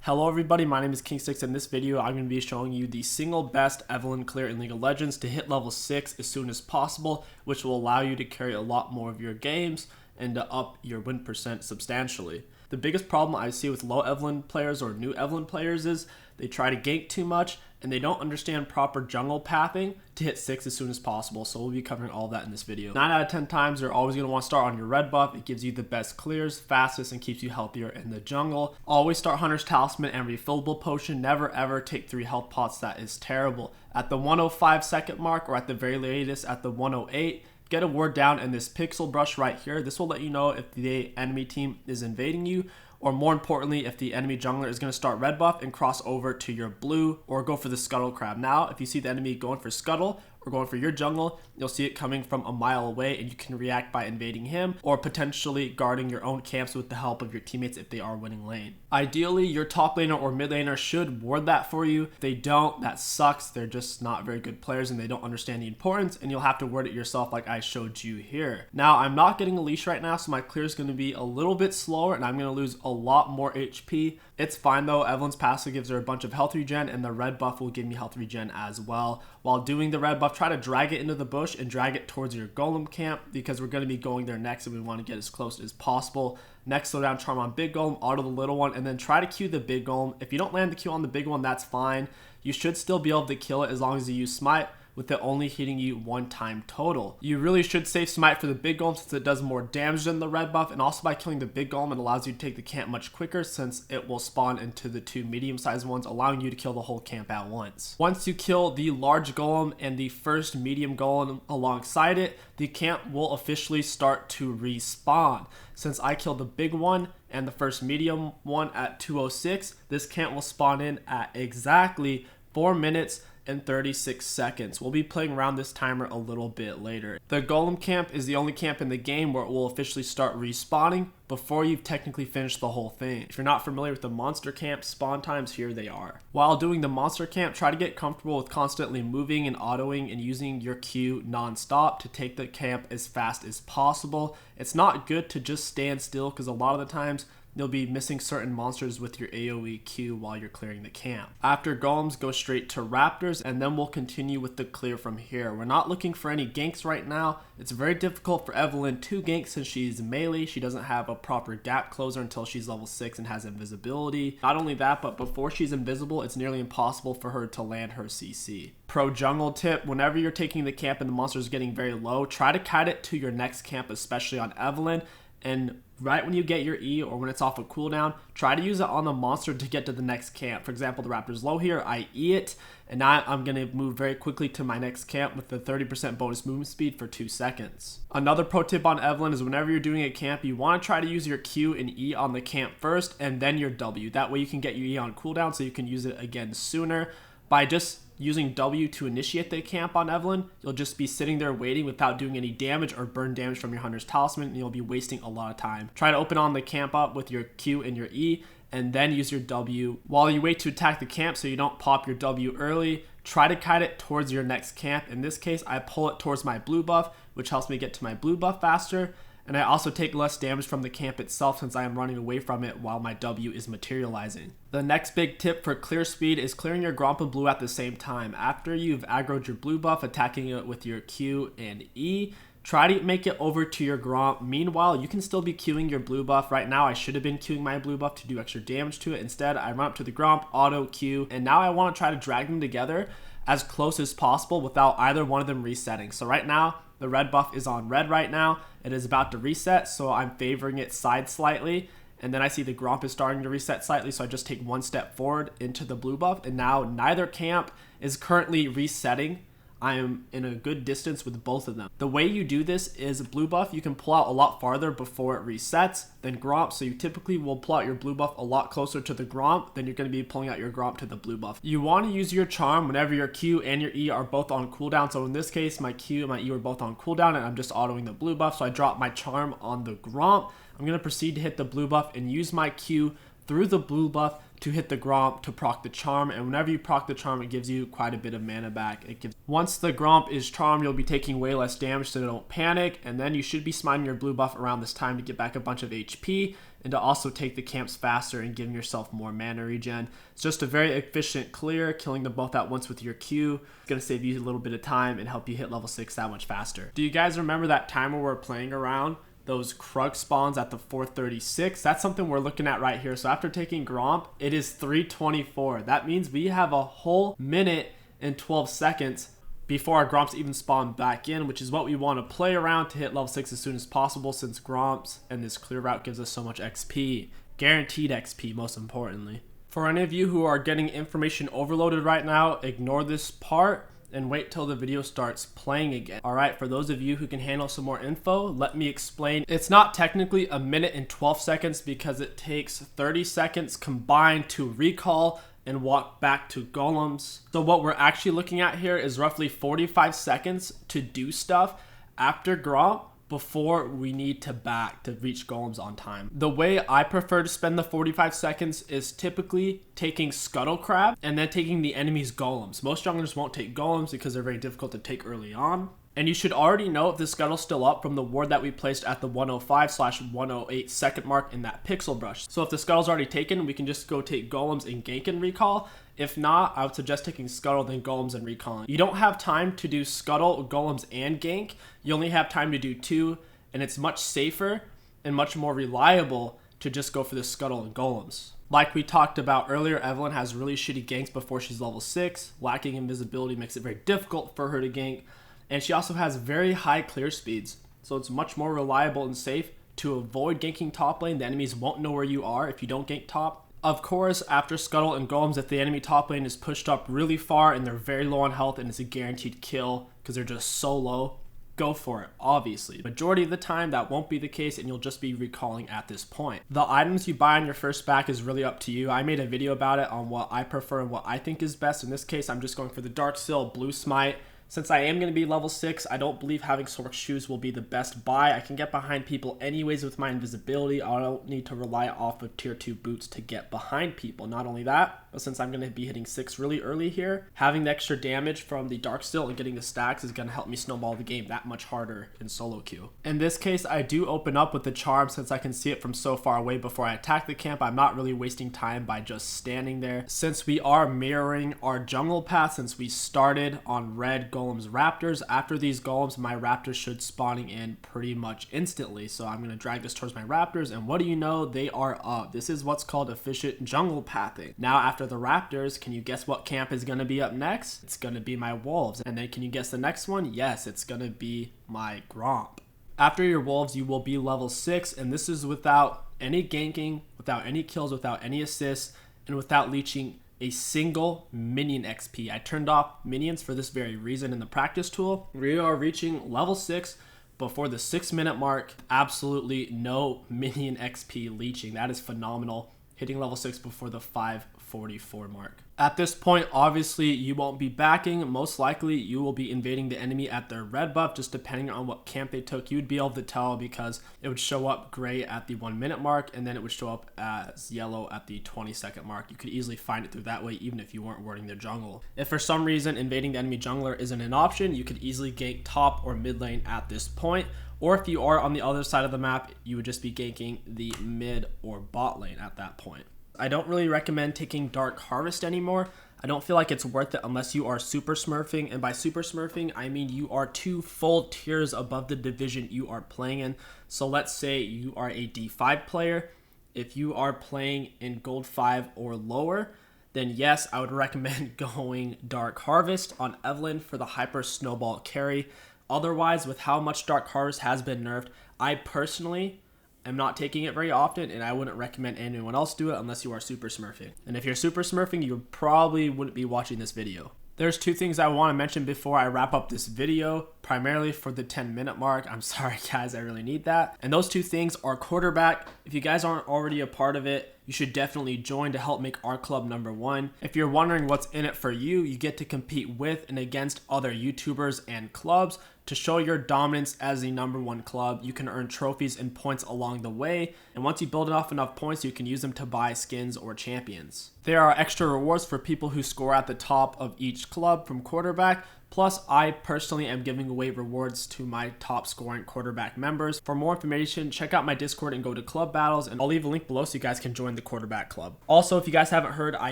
Hello everybody, my name is KingStix. In this video, I'm going to be showing you the single best Evelynn clear in League of Legends to hit level 6 as soon as possible, which will allow you to carry a lot more of your games and to up your win percent substantially. The biggest problem I see with low Evelynn players or new Evelynn players is they try to gank too much and they don't understand proper jungle pathing to hit 6 as soon as possible. So we'll be covering all of that in this video. 9 out of 10 times you're always going to want to start on your red buff. It gives you the best clears, fastest, and keeps you healthier in the jungle. Always start Hunter's Talisman and Refillable Potion. Never ever take 3 health pots. That is terrible. At the 105 second mark or at the very latest at the 108, get a ward down in this pixel brush right here. This will let you know if the enemy team is invading you, or more importantly, if the enemy jungler is going to start red buff and cross over to your blue or go for the scuttle crab. Now, if you see the enemy going for scuttle or going for your jungle, you'll see it coming from a mile away and you can react by invading him or potentially guarding your own camps with the help of your teammates if they are winning lane. Ideally, your top laner or mid laner should ward that for you. If they don't, that sucks. They're just not very good players and they don't understand the importance, and you'll have to ward it yourself like I showed you here. Now, I'm not getting a leash right now, so my clear is going to be a little bit slower and I'm going to lose a lot more HP. It's fine though. Evelynn's passive gives her a bunch of health regen, and the red buff will give me health regen as well. While doing the red buff, try to drag it into the bush and drag it towards your golem camp, because we're going to be going there next and we want to get as close as possible. Next, slow down charm on big golem, auto the little one, and then try to Q the big golem. If you don't land the Q on the big one, that's fine. You should still be able to kill it as long as you use smite, with it only hitting you 1 time total. You really should save smite for the big golem since it does more damage than the red buff, and also by killing the big golem it allows you to take the camp much quicker since it will spawn into the 2 medium-sized ones, allowing you to kill the whole camp at once. Once you kill the large golem and the first medium golem alongside it, the camp will officially start to respawn. Since I killed the big one and the first medium one at 206, this camp will spawn in at exactly 4 minutes and 36 seconds. We'll be playing around this timer a little bit later. The golem camp is the only camp in the game where it will officially start respawning before you've technically finished the whole thing. If you're not familiar with the monster camp spawn times, here they are. While doing the monster camp, try to get comfortable with constantly moving and autoing and using your Q non-stop to take the camp as fast as possible. It's not good to just stand still, because a lot of the times you'll be missing certain monsters with your AoE Q while you're clearing the camp. After golems, go straight to raptors, and then we'll continue with the clear from here. We're not looking for any ganks right now. It's very difficult for Evelynn to gank since she's melee. She doesn't have a proper gap closer until she's level 6 and has invisibility. Not only that, but before she's invisible, it's nearly impossible for her to land her CC. Pro jungle tip: whenever you're taking the camp and the monster is getting very low, try to kite it to your next camp, especially on Evelynn. And right when you get your E or when it's off a cooldown, try to use it on the monster to get to the next camp. For example, the raptor's low here, I E it, and now I'm going to move very quickly to my next camp with the 30% bonus movement speed for 2 seconds. Another pro tip on Evelynn is whenever you're doing a camp, you want to try to use your Q and E on the camp first and then your W. That way you can get your E on cooldown so you can use it again sooner. By just using W to initiate the camp on Evelynn, you'll just be sitting there waiting without doing any damage or burn damage from your Hunter's Talisman, and you'll be wasting a lot of time. Try to open on the camp up with your Q and your E, and then use your W. While you wait to attack the camp so you don't pop your W early, try to kite it towards your next camp. In this case, I pull it towards my blue buff, which helps me get to my blue buff faster. And I also take less damage from the camp itself since I am running away from it while my W is materializing. The next big tip for clear speed is clearing your gromp and blue at the same time. After you've aggroed your blue buff, attacking it with your Q and E, try to make it over to your gromp. Meanwhile, you can still be queuing your blue buff. Right now, I should have been queuing my blue buff to do extra damage to it. Instead, I run up to the gromp, auto Q, and now I want to try to drag them together as close as possible without either one of them resetting. So right now, the red buff is on red right now. It is about to reset, so I'm favoring it side slightly. And then I see the gromp is starting to reset slightly, so I just take 1 step forward into the blue buff. And now neither camp is currently resetting. I am in a good distance with both of them. The way you do this is blue buff, you can pull out a lot farther before it resets than gromp. So you typically will pull out your blue buff a lot closer to the gromp than you're going to be pulling out your gromp to the blue buff. You want to use your charm whenever your Q and your E are both on cooldown. So in this case, my Q and my E are both on cooldown and I'm just autoing the blue buff. So I drop my charm on the gromp. I'm going to proceed to hit the blue buff and use my Q through the blue buff to hit the gromp to proc the charm, and whenever you proc the charm, it gives you quite a bit of mana back. Once the gromp is charmed, you'll be taking way less damage, so don't panic, and then you should be smiting your blue buff around this time to get back a bunch of HP. and to also take the camps faster and giving yourself more mana regen. It's just a very efficient clear, killing them both at once with your Q. It's going to save you a little bit of time and help you hit level 6 that much faster. Do you guys remember that time where we're playing around those Krug spawns at the 436? That's something we're looking at right here. So after taking Gromp, it is 324. That means we have a whole minute and 12 seconds before our Gromps even spawn back in, which is what we want to play around to hit level 6 as soon as possible, since Gromps and this clear route gives us so much XP. Guaranteed XP, most importantly. For any of you who are getting information overloaded right now, ignore this part and wait till the video starts playing again. Alright, for those of you who can handle some more info, let me explain. It's not technically a minute and 12 seconds because it takes 30 seconds combined to recall and walk back to golems. So what we're actually looking at here is roughly 45 seconds to do stuff after Gromp before we need to back to reach golems on time. The way I prefer to spend the 45 seconds is typically taking Scuttle Crab and then taking the enemy's golems. Most junglers won't take golems because they're very difficult to take early on. And you should already know if the Scuttle's still up from the ward that we placed at the 105/108 second mark in that pixel brush. So if the Scuttle's already taken, we can just go take golems and gank and recall. If not, I would suggest taking Scuttle, then golems and recalling. You don't have time to do Scuttle, golems, and gank. You only have time to do 2, and it's much safer and much more reliable to just go for the Scuttle and golems. Like we talked about earlier, Evelynn has really shitty ganks before she's level 6. Lacking invisibility makes it very difficult for her to gank. And she also has very high clear speeds, so it's much more reliable and safe to avoid ganking top lane. The enemies won't know where you are if you don't gank top. Of course, after Scuttle and golems, if the enemy top lane is pushed up really far and they're very low on health and it's a guaranteed kill because they're just so low, go for it, obviously. Majority of the time, that won't be the case and you'll just be recalling at this point. The items you buy on your first back is really up to you. I made a video about it on what I prefer and what I think is best. In this case, I'm just going for the Dark Seal, Blue Smite. Since I am going to be level 6, I don't believe having Sorc shoes will be the best buy. I can get behind people anyways with my invisibility. I don't need to rely off of tier 2 boots to get behind people. Not only that, but since I'm going to be hitting 6 really early here, having the extra damage from the Dark Steel and getting the stacks is going to help me snowball the game that much harder in solo queue. In this case, I do open up with the charm since I can see it from so far away before I attack the camp. I'm not really wasting time by just standing there. Since we are mirroring our jungle path, since we started on red golems raptors, after these golems my raptors should spawning in pretty much instantly. So I'm going to drag this towards my raptors, and what do you know, they are up. This is what's called efficient jungle pathing. Now after the raptors, can you guess what camp is going to be up next? It's going to be my wolves. And then can you guess the next one? Yes, it's going to be my gromp. After your wolves, you will be level 6, and this is without any ganking, without any kills, without any assists, and without leeching a single minion XP. I turned off minions for this very reason in the practice tool. We are reaching level 6 before the 6-minute mark. Absolutely no minion XP leeching. That is phenomenal. Hitting level 6 before the 5:44 mark. At this point, obviously, you won't be backing. Most likely, you will be invading the enemy at their red buff, just depending on what camp they took. You'd be able to tell because it would show up gray at the 1-minute mark, and then it would show up as yellow at the 20-second mark. You could easily find it through that way, even if you weren't warding their jungle. If for some reason invading the enemy jungler isn't an option, you could easily gank top or mid lane at this point. Or if you are on the other side of the map, you would just be ganking the mid or bot lane at that point. I don't really recommend taking Dark Harvest anymore. I don't feel like it's worth it unless you are super smurfing. And by super smurfing, I mean you are 2 full tiers above the division you are playing in. So let's say you are a D5 player. If you are playing in Gold 5 or lower, then yes, I would recommend going Dark Harvest on Evelynn for the Hyper Snowball carry. Otherwise, with how much Dark Harvest has been nerfed, I personally am not taking it very often, and I wouldn't recommend anyone else do it unless you are super smurfing. And if you're super smurfing, you probably wouldn't be watching this video. There's 2 things I want to mention before I wrap up this video, primarily for the 10-minute mark. I'm sorry guys, I really need that. And those 2 things are quarterback. If you guys aren't already a part of it, you should definitely join to help make our club #1. If you're wondering what's in it for you, you get to compete with and against other YouTubers and clubs to show your dominance as the #1 club. You can earn trophies and points along the way, and once you build off enough points, you can use them to buy skins or champions. There are extra rewards for people who score at the top of each club from quarterback, Plus, I personally am giving away rewards to my top scoring quarterback members. For more information, check out my Discord and go to club battles, and I'll leave a link below so you guys can join the quarterback club. Also, if you guys haven't heard, I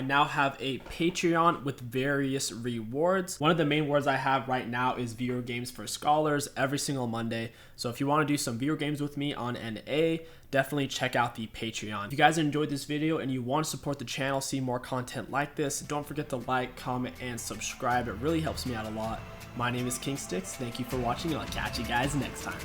now have a Patreon with various rewards. One of the main rewards I have right now is video games for scholars every single Monday. So if you want to do some video games with me on NA, definitely check out the Patreon. If you guys enjoyed this video and you want to support the channel, see more content like this, don't forget to like, comment, and subscribe. It really helps me out a lot. My name is KingStix. Thank you for watching, and I'll catch you guys next time.